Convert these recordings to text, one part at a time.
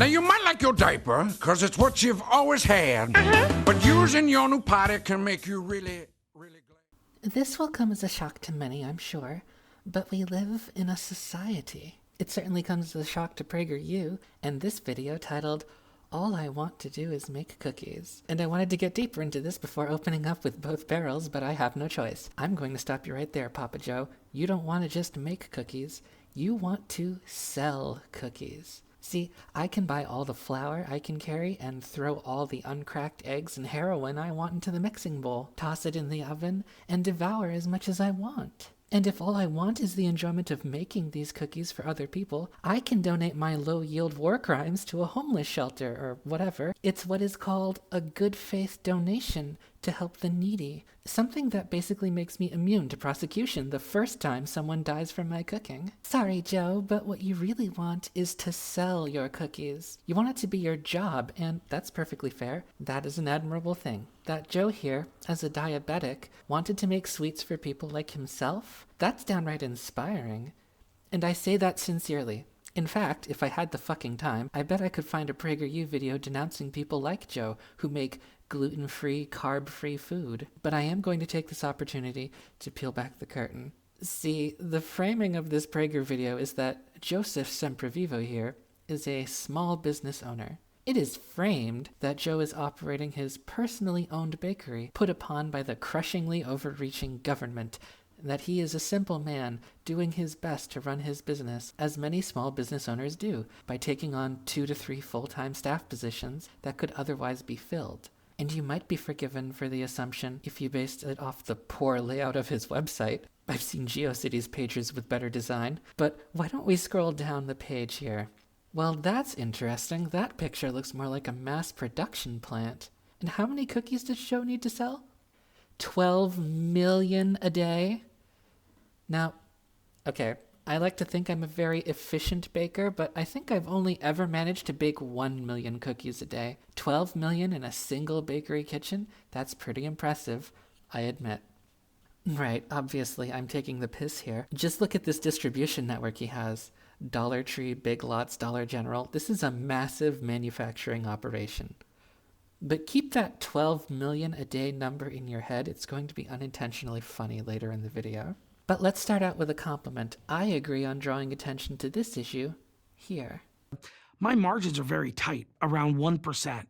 you might like your diaper, because it's what you've always had. But using your new potty can make you really, really glad. This will come as a shock to many, I'm sure, but we live in a society. It certainly comes as a shock to Prager U, and this video titled, All I Want to Do is Make Cookies. And I wanted to get deeper into this before opening up with both barrels, but I have no choice. I'm going to stop you right there, Papa Joe. You don't want to just make cookies. You want to sell cookies. See, I can buy all the flour I can carry and throw all the uncracked eggs and heroin I want into the mixing bowl, toss it in the oven, and devour as much as I want. And if all I want is the enjoyment of making these cookies for other people, I can donate my low-yield war crimes to a homeless shelter or whatever. It's what is called a good faith donation to help the needy. Something that basically makes me immune to prosecution the first time someone dies from my cooking. Sorry, Joe, but what you really want is to sell your cookies. You want it to be your job, and that's perfectly fair. That is an admirable thing. That Joe here, as a diabetic, wanted to make sweets for people like himself, that's downright inspiring. And I say that sincerely. In fact, if I had the fucking time, I bet I could find a Prager U video denouncing people like Joe who make gluten-free, carb-free food. But I am going to take this opportunity to peel back the curtain. See, the framing of this Prager video is that Joseph Semprevivo here is a small business owner. It is framed that Joe is operating his personally owned bakery, put upon by the crushingly overreaching government, that he is a simple man doing his best to run his business, as many small business owners do, by taking on 2 to 3 full-time staff positions that could otherwise be filled. And you might be forgiven for the assumption if you based it off the poor layout of his website. I've seen GeoCities pages with better design, but why don't we scroll down the page here? Well, that's interesting. That picture looks more like a mass production plant. And how many cookies does Joe need to sell? 12 million a day? Now, okay, I like to think I'm a very efficient baker, but I think I've only ever managed to bake 1 million cookies a day. 12 million in a single bakery kitchen? That's pretty impressive, I admit. Right, obviously, I'm taking the piss here. Just look at this distribution network he has. Dollar Tree, Big Lots, Dollar General. This is a massive manufacturing operation. But keep that 12 million a day number in your head. It's going to be unintentionally funny later in the video. But let's start out with a compliment. I agree on drawing attention to this issue here. My margins are very tight, around 1%.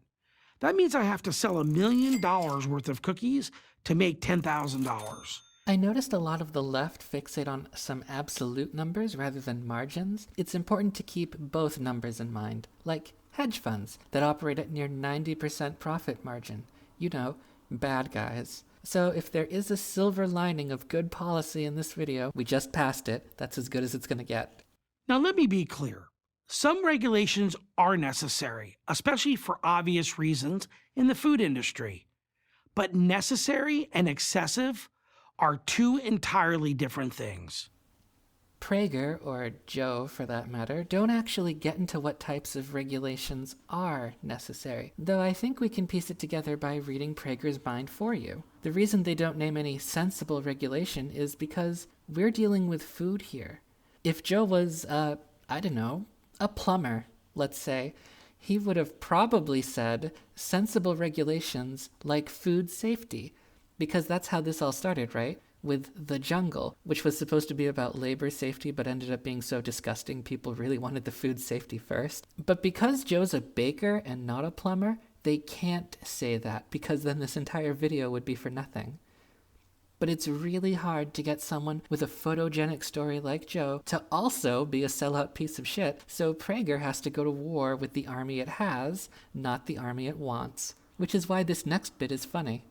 That means I have to sell $1 million worth of cookies to make $10,000. I noticed a lot of the left fixate on some absolute numbers rather than margins. It's important to keep both numbers in mind, like hedge funds that operate at near 90% profit margin. You know, bad guys. So if there is a silver lining of good policy in this video, we just passed it. That's as good as it's going to get. Now let me be clear. Some regulations are necessary, especially for obvious reasons in the food industry. But necessary and excessive are two entirely different things. Prager, or Joe for that matter, don't actually get into what types of regulations are necessary, though I think we can piece it together by reading Prager's mind for you. The reason they don't name any sensible regulation is because we're dealing with food here. If Joe was, I don't know, a plumber, let's say, he would have probably said sensible regulations like food safety, because that's how this all started, right? With The Jungle, which was supposed to be about labor safety but ended up being so disgusting people really wanted the food safety first. But because Joe's a baker and not a plumber, they can't say that, because then this entire video would be for nothing. But it's really hard to get someone with a photogenic story like Joe to also be a sellout piece of shit, so Prager has to go to war with the army it has, not the army it wants. Which is why this next bit is funny.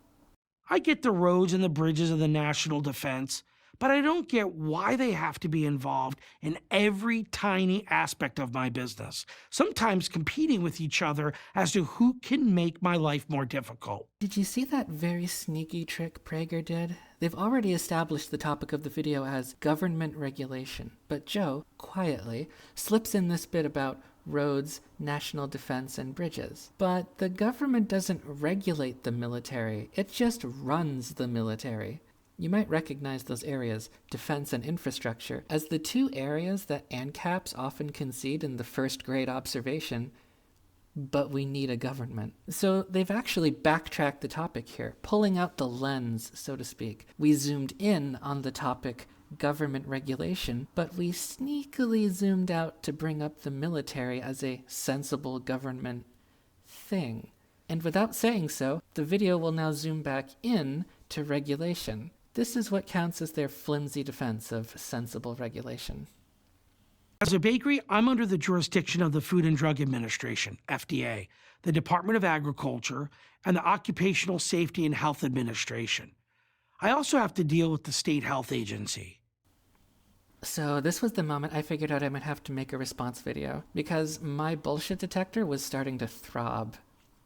I get the roads and the bridges of the national defense, but I don't get why they have to be involved in every tiny aspect of my business, sometimes competing with each other as to who can make my life more difficult. Did you see that very sneaky trick Prager did? They've already established the topic of the video as government regulation, but Joe, quietly, slips in this bit about roads, national defense, and bridges. But the government doesn't regulate the military, it just runs the military. You might recognize those areas, defense and infrastructure, as the two areas that ANCAPs often concede in the first grade observation. but we need a government. So they've actually backtracked the topic here, pulling out the lens, so to speak. We zoomed in on the topic government regulation, but we sneakily zoomed out to bring up the military as a sensible government thing. And without saying so, the video will now zoom back in to regulation. This is what counts as their flimsy defense of sensible regulation. As a bakery, I'm under the jurisdiction of the Food and Drug Administration, FDA, the Department of Agriculture, and the Occupational Safety and Health Administration. I also have to deal with the State Health Agency. So this was the moment I figured out I might have to make a response video, because my bullshit detector was starting to throb.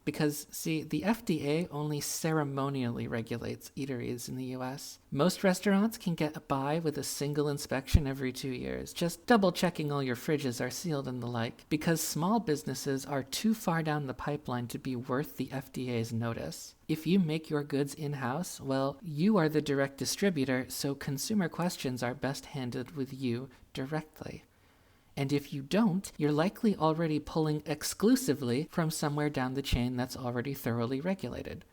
Because, see, the FDA only ceremonially regulates eateries in the US. Most restaurants can get by with a single inspection every 2 years, just double-checking all your fridges are sealed and the like, because small businesses are too far down the pipeline to be worth the FDA's notice. If you make your goods in-house, well, you are the direct distributor, so consumer questions are best handled with you directly. And if you don't, you're likely already pulling exclusively from somewhere down the chain that's already thoroughly regulated.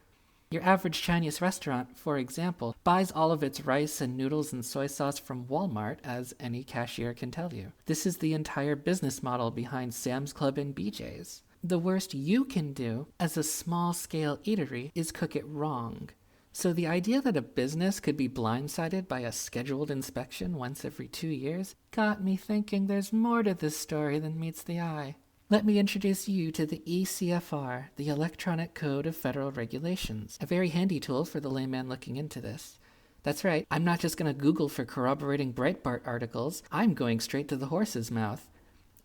Your average Chinese restaurant, for example, buys all of its rice and noodles and soy sauce from Walmart, as any cashier can tell you. This is the entire business model behind Sam's Club and BJ's. The worst you can do as a small-scale eatery is cook it wrong. So the idea that a business could be blindsided by a scheduled inspection once every 2 years got me thinking there's more to this story than meets the eye. Let me introduce you to the ECFR, the Electronic Code of Federal Regulations, a very handy tool for the layman looking into this. That's right, I'm not just going to Google for corroborating Breitbart articles, I'm going straight to the horse's mouth.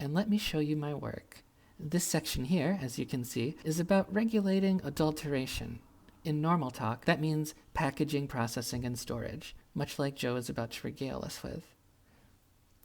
And let me show you my work. This section here, as you can see, is about regulating adulteration. In normal talk, that means packaging, processing, and storage, much like Joe is about to regale us with.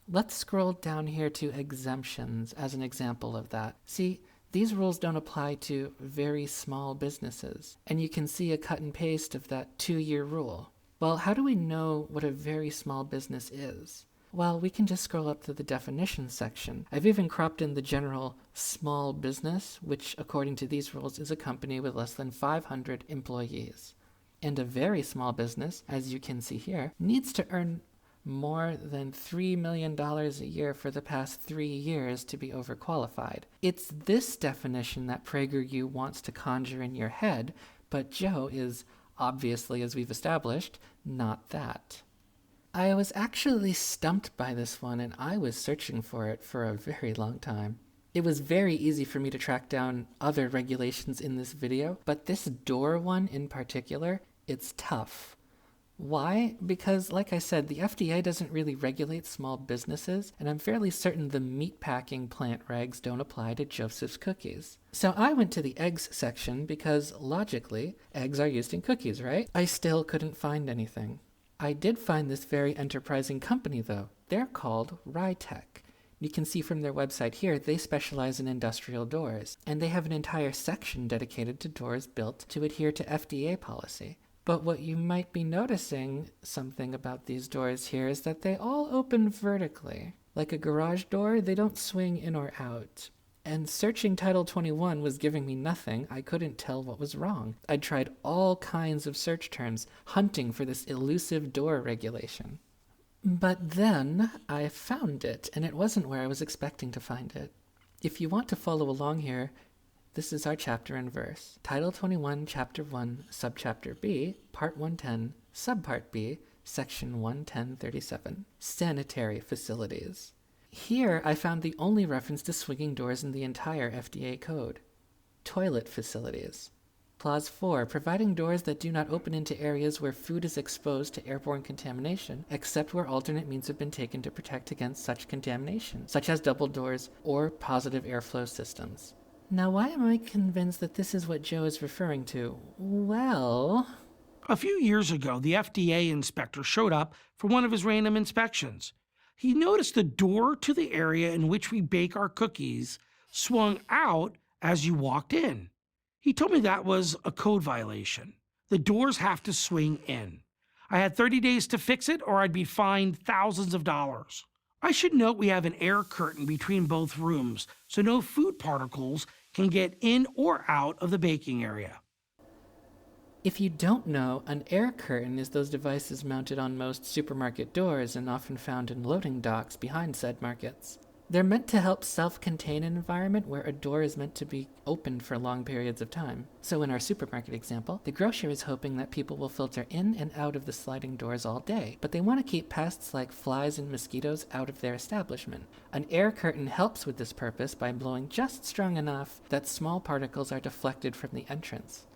Let's scroll down here to exemptions as an example of that. See, these rules don't apply to very small businesses, and you can see a cut and paste of that 2-year rule. Well, how do we know what a very small business is? Well, we can just scroll up to the definitions section. I've even cropped in the general small business, which according to these rules is a company with less than 500 employees. And a very small business, as you can see here, needs to earn more than $3 million a year for the past 3 years to be overqualified. It's this definition that Prager U wants to conjure in your head, but Joe is, obviously, as we've established, not that. I was actually stumped by this one, and I was searching for it for a very long time. It was very easy for me to track down other regulations in this video, but this door one in particular, it's tough. Why? Because, like I said, the FDA doesn't really regulate small businesses, and I'm fairly certain the meatpacking plant regs don't apply to Joseph's Cookies. So I went to the eggs section because, logically, eggs are used in cookies, right? I still couldn't find anything. I did find this very enterprising company, though. They're called Rytech. You can see from their website here, they specialize in industrial doors, and they have an entire section dedicated to doors built to adhere to FDA policy. But what you might be noticing something about these doors here is that they all open vertically. Like a garage door, they don't swing in or out. And searching Title 21 was giving me nothing. I couldn't tell what was wrong. I'd tried all kinds of search terms, hunting for this elusive door regulation. But then I found it, and it wasn't where I was expecting to find it. If you want to follow along here, this is our chapter and verse. Title 21, Chapter 1, Subchapter B, Part 110, Subpart B, Section 11037. Sanitary facilities. Here, I found the only reference to swinging doors in the entire FDA code. Toilet facilities. Clause 4, providing doors that do not open into areas where food is exposed to airborne contamination, except where alternate means have been taken to protect against such contamination, such as double doors or positive airflow systems. Now, why am I convinced that this is what Joe is referring to? Well... A few years ago, the FDA inspector showed up for one of his random inspections. He noticed the door to the area in which we bake our cookies swung out as you walked in. He told me that was a code violation. The doors have to swing in. I had 30 days to fix it or I'd be fined thousands of dollars. I should note we have an air curtain between both rooms, so no food particles can get in or out of the baking area. If you don't know, an air curtain is those devices mounted on most supermarket doors and often found in loading docks behind said markets. They're meant to help self-contain an environment where a door is meant to be opened for long periods of time. So in our supermarket example, the grocer is hoping that people will filter in and out of the sliding doors all day, but they want to keep pests like flies and mosquitoes out of their establishment. An air curtain helps with this purpose by blowing just strong enough that small particles are deflected from the entrance.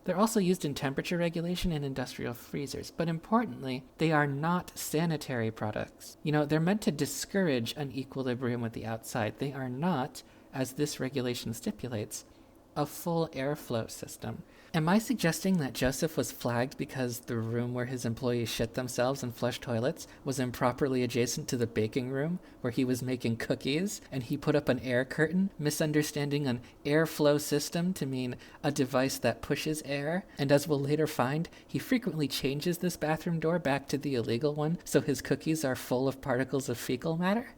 They're also used in temperature regulation in industrial freezers, but importantly, they are not sanitary products. They're meant to discourage an equilibrium with the outside. They are not, as this regulation stipulates, a full airflow system. Am I suggesting that Joseph was flagged because the room where his employees shit themselves and flush toilets was improperly adjacent to the baking room where he was making cookies, and he put up an air curtain, misunderstanding an airflow system to mean a device that pushes air? And as we'll later find, he frequently changes this bathroom door back to the illegal one so his cookies are full of particles of fecal matter?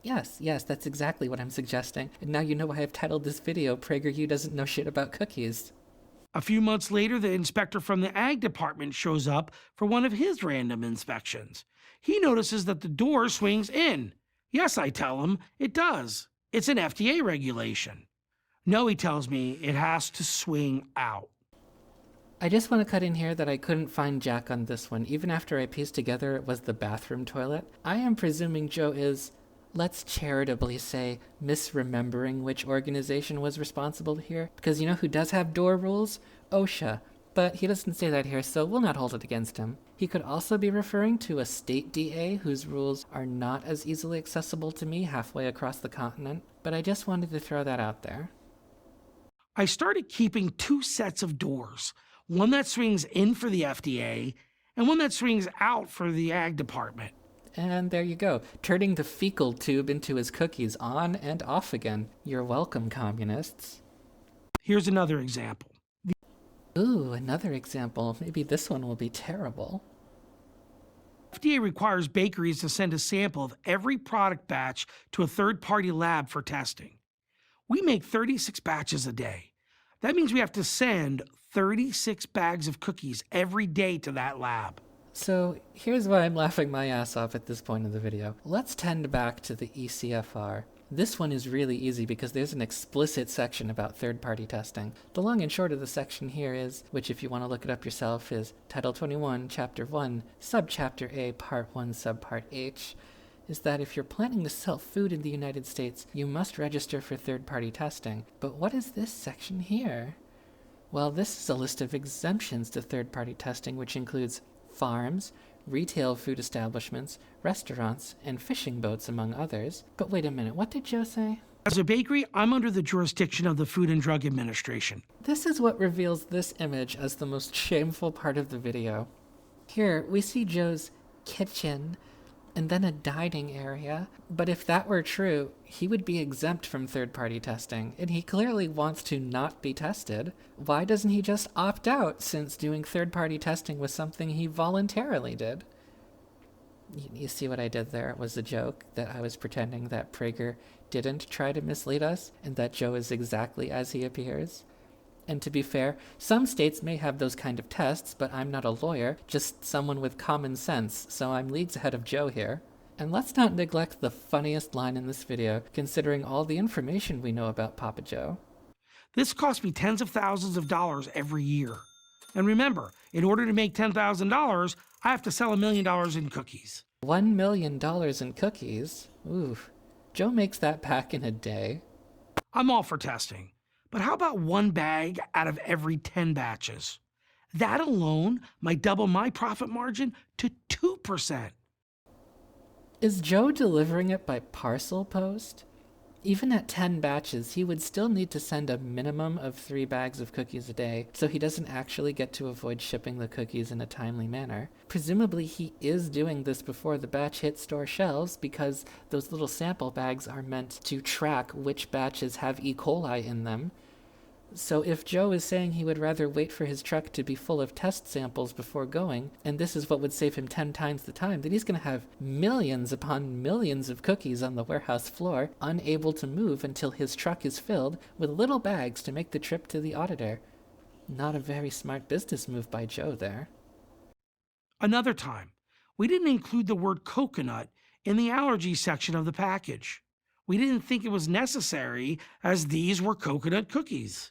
Yes, that's exactly what I'm suggesting. And now you know why I've titled this video, Prager U doesn't know shit about cookies. A few months later, the inspector from the ag department shows up for one of his random inspections. He notices that the door swings in. Yes, I tell him, it does. It's an FDA regulation. No, he tells me, it has to swing out. I just want to cut in here that I couldn't find Jack on this one, even after I pieced together it was the bathroom toilet. I am presuming Joe is, let's charitably say, misremembering which organization was responsible here. Because you know who does have door rules? OSHA. But he doesn't say that here, so we'll not hold it against him. He could also be referring to a state DA whose rules are not as easily accessible to me halfway across the continent. But I just wanted to throw that out there. I started keeping 2 sets of doors. One that swings in for the FDA and one that swings out for the ag department. And there you go, turning the fecal tube into his cookies on and off again. You're welcome, communists. Here's another example. Ooh, another example. Maybe this one will be terrible. FDA requires bakeries to send a sample of every product batch to a third-party lab for testing. We make 36 batches a day. That means we have to send 36 bags of cookies every day to that lab. So here's why I'm laughing my ass off at this point of the video. Let's tend back to the ECFR. This one is really easy because there's an explicit section about third-party testing. The long and short of the section here is, which if you want to look it up yourself, is Title 21, Chapter 1, Subchapter A, Part 1, Subpart H, is that if you're planning to sell food in the United States, you must register for third-party testing. But what is this section here? Well, this is a list of exemptions to third-party testing, which includes farms, retail food establishments, restaurants, and fishing boats, among others. But wait a minute, what did Joe say? As a bakery, I'm under the jurisdiction of the Food and Drug Administration. This is what reveals this image as the most shameful part of the video. Here, we see Joe's kitchen, and then a dining area. But if that were true, he would be exempt from third-party testing, and he clearly wants to not be tested. Why doesn't he just opt out, since doing third-party testing was something he voluntarily did? You see what I did there? It was a joke that I was pretending that Prager didn't try to mislead us, and that Joe is exactly as he appears. And to be fair, some states may have those kind of tests, but I'm not a lawyer, just someone with common sense, so I'm leagues ahead of Joe here. And let's not neglect the funniest line in this video, considering all the information we know about Papa Joe. This costs me tens of thousands of dollars every year. And remember, in order to make $10,000, I have to sell $1 million in cookies. $1 million in cookies? Oof. Joe makes that back in a day. I'm all for testing. But how about 1 bag out of every 10 batches? That alone might double my profit margin to 2%. Is Joe delivering it by parcel post? Even at 10 batches, he would still need to send a minimum of 3 bags of cookies a day, so he doesn't actually get to avoid shipping the cookies in a timely manner. Presumably he is doing this before the batch hits store shelves, because those little sample bags are meant to track which batches have E. coli in them. So if Joe is saying he would rather wait for his truck to be full of test samples before going, and this is what would save him 10 times the time, then he's going to have millions upon millions of cookies on the warehouse floor, unable to move until his truck is filled with little bags to make the trip to the auditor. Not a very smart business move by Joe there. Another time, we didn't include the word coconut in the allergy section of the package. We didn't think it was necessary, as these were coconut cookies.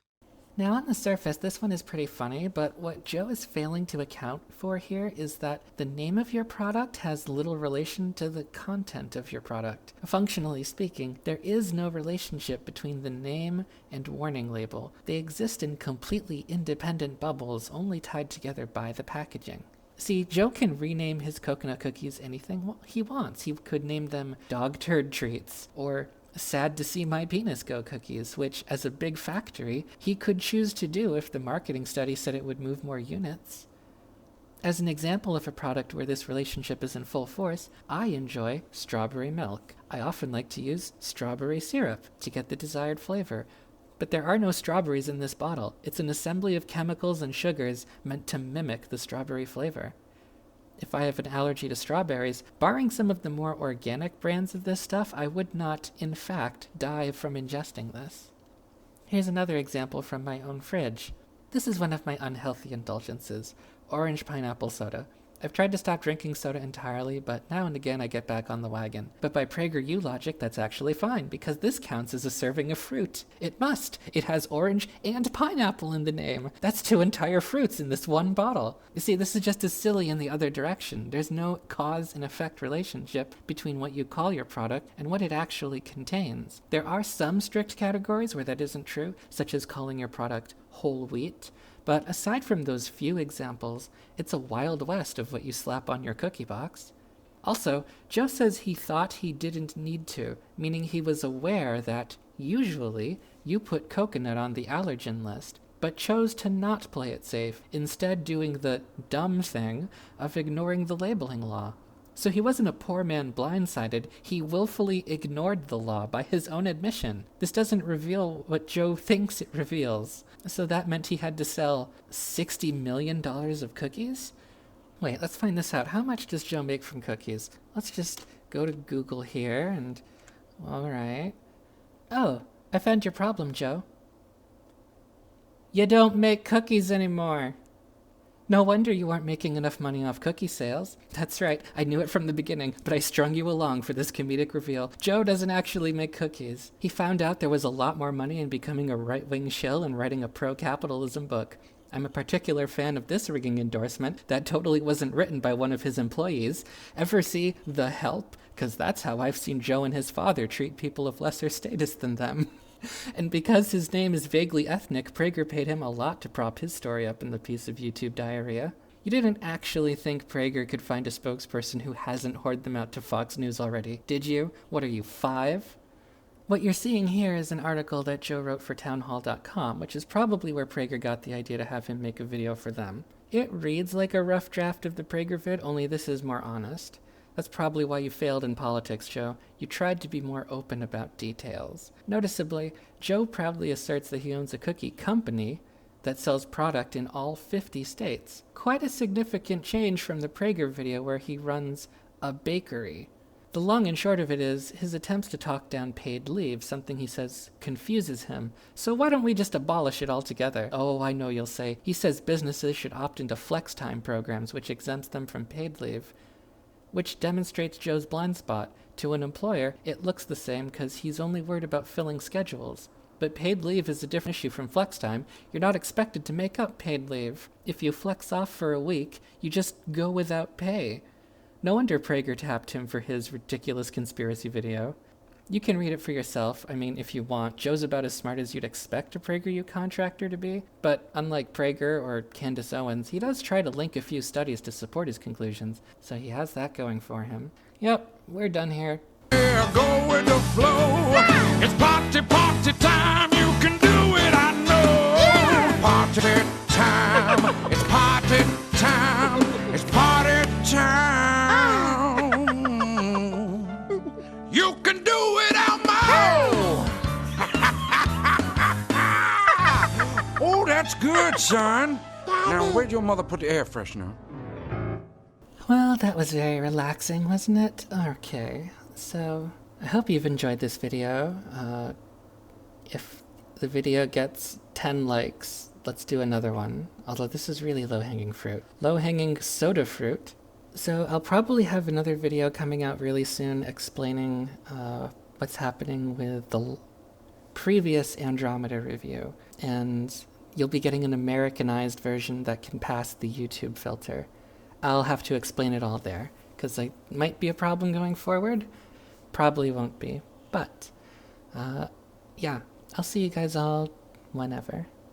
Now on the surface, this one is pretty funny, but what Joe is failing to account for here is that the name of your product has little relation to the content of your product. Functionally speaking, there is no relationship between the name and warning label. They exist in completely independent bubbles, only tied together by the packaging. See, Joe can rename his coconut cookies anything he wants. He could name them dog turd treats or sad to see my penis go cookies, which, as a big factory, he could choose to do if the marketing study said it would move more units. As an example of a product where this relationship is in full force, I enjoy strawberry milk. I often like to use strawberry syrup to get the desired flavor. But there are no strawberries in this bottle. It's an assembly of chemicals and sugars meant to mimic the strawberry flavor. If I have an allergy to strawberries, barring some of the more organic brands of this stuff, I would not, in fact, die from ingesting this. Here's another example from my own fridge. This is one of my unhealthy indulgences, orange pineapple soda. I've tried to stop drinking soda entirely, but now and again I get back on the wagon. But by Prager U logic, that's actually fine, because this counts as a serving of fruit. It must. It has orange and pineapple in the name. That's 2 entire fruits in this one bottle. You see, this is just as silly in the other direction. There's no cause and effect relationship between what you call your product and what it actually contains. There are some strict categories where that isn't true, such as calling your product whole wheat. But aside from those few examples, it's a wild west of what you slap on your cookie box. Also, Joe says he thought he didn't need to, meaning he was aware that, usually, you put coconut on the allergen list, but chose to not play it safe, instead doing the dumb thing of ignoring the labeling law. So he wasn't a poor man blindsided, he willfully ignored the law by his own admission. This doesn't reveal what Joe thinks it reveals. So that meant he had to sell $60 million of cookies? Wait, let's find this out. How much does Joe make from cookies? Let's just go to Google here and... Alright. Oh, I found your problem, Joe. You don't make cookies anymore. No wonder you aren't making enough money off cookie sales. That's right, I knew it from the beginning, but I strung you along for this comedic reveal. Joe doesn't actually make cookies. He found out there was a lot more money in becoming a right-wing shill and writing a pro-capitalism book. I'm a particular fan of this rigging endorsement that totally wasn't written by one of his employees. Ever see The Help? 'Cause that's how I've seen Joe and his father treat people of lesser status than them. And because his name is vaguely ethnic, Prager paid him a lot to prop his story up in the piece of YouTube diarrhea. You didn't actually think Prager could find a spokesperson who hasn't hoarded them out to Fox News already, did you? What are you, 5? What you're seeing here is an article that Joe wrote for townhall.com, which is probably where Prager got the idea to have him make a video for them. It reads like a rough draft of the Prager vid, only this is more honest. That's probably why you failed in politics, Joe. You tried to be more open about details. Noticeably, Joe proudly asserts that he owns a cookie company that sells product in all 50 states. Quite a significant change from the Prager video where he runs a bakery. The long and short of it is his attempts to talk down paid leave, something he says confuses him. So why don't we just abolish it altogether? Oh, I know you'll say. He says businesses should opt into flex time programs, which exempts them from paid leave. Which demonstrates Joe's blind spot. To an employer, it looks the same because he's only worried about filling schedules. But paid leave is a different issue from flex time. You're not expected to make up paid leave. If you flex off for a week, you just go without pay. No wonder Prager tapped him for his ridiculous conspiracy video. You can read it for yourself. I mean, if you want. Joe's about as smart as you'd expect a Prager U contractor to be. But unlike Prager or Candace Owens, he does try to link a few studies to support his conclusions. So he has that going for him. Yep, we're done here. Yeah, go with the flow. It's party time. You can do it, I know. Party time. It's party time. It's party time. You can do it, Elmo. good, son. Now, where'd your mother put the air freshener? Well, that was very relaxing, wasn't it? Okay, so I hope you've enjoyed this video. If the video gets 10 likes, let's do another one. Although this is really low-hanging fruit. Low-hanging soda fruit. So I'll probably have another video coming out really soon explaining what's happening with the previous Andromeda review. And you'll be getting an Americanized version that can pass the YouTube filter. I'll have to explain it all there, because it might be a problem going forward. Probably won't be. But, yeah, I'll see you guys all whenever.